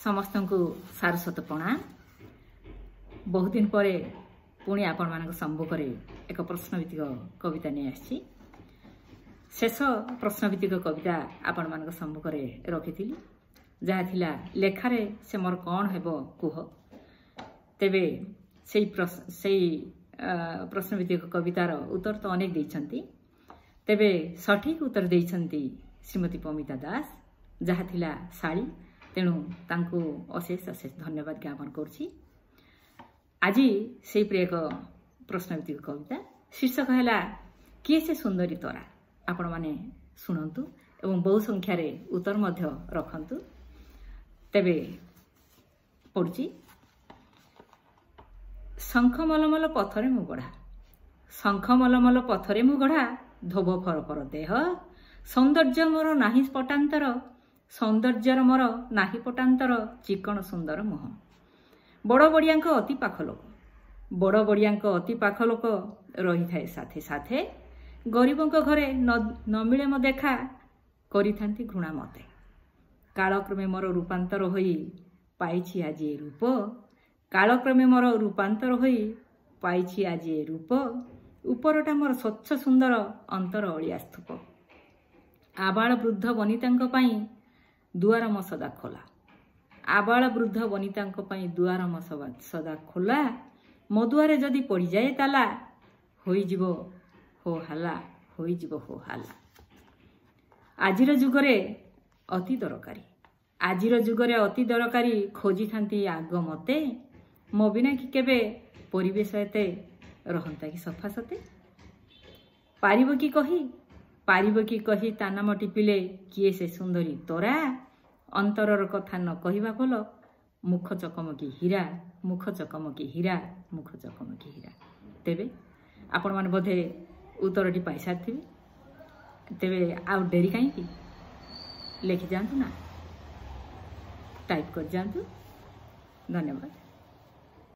समस्त को सारस्वत प्रणाम। बहुत दिन पर पुणी आपण मान सम्मुख एक प्रश्नभित्तिक कविता नहीं आसी। शेष प्रश्नभित्तिक कविता आपण मान सम्मुख रखी जहाँ थिला लेखारे से मोर कौन हेब कुह। तेबे से प्रश्नभित्तिक कवितार उत्तर तो अनेक देइछन्ति, तेबे सठिक उत्तर देइछन्ति श्रीमती पमिता दास जहाँ थिला शाली। तेणु तांको अशेष अशेष धन्यवाद ज्ञापन करुछि। आज से एक प्रश्नभित्तिक कविता शीर्षक है किए से सुंदरी तोरा। आपण माने शुणु एवं बहु संख्यार उत्तर मध्य रखंतु। तेबे पड़ुछि शंख मलमल पथरे मु गढ़ा, शंख मलमल पथरे मु गढ़ा, धोब फरफर देह, सौंदर्य मोर नाही पटांतर, सौंदर्यर मोर नाही पटांतर, चिकण सुंदर मुह। बड़ बड़ियांक अति पाख लोक, बड़ बड़ियांक अति पाख लोक रही थाए साथे साथे, गरीबों घरे न मिले मो देखा, करी थांती घृणा मते। कालक्रमे मोर रूपांतर होई पाइछि आज ए रूप, कालक्रमे मोर रूपांतर होई पाइछि आज ए रूप, उपरटा मोर स्वच्छ सुंदर अंतर अलिया स्तूप। आबाल वृद्ध वनितांक पई दुआर म सदा खोला, आबाल वृद्ध वनितांक पई दुआर म सदा खोला, मो दुआरे जदि पड़ी जाए ताला, होई जिवो हो हाला, होई जिवो हो हाला। आजिर जुगरे अति दरकारी, आजिर जुगरे अति दरकारी, खोजी थांती आग मते, मो बिना कि केबे परिवेश एते रहंता कि सफा सते। पारिबो कि कही ता नाम टिपिले किए से सुंदरी तोरा, अंतरर कथा न कहिबा भल, मुख चकमकी हीरा, मुख चकमकी हीरा, मुख चकमकी हीरा। तेबे आपण मान बोधे उत्तरटी पाई सारिथिबे। तेबे आउ डेरी काईकि लिखि जांतु ना, टाइप कर जांतु। धन्यवाद।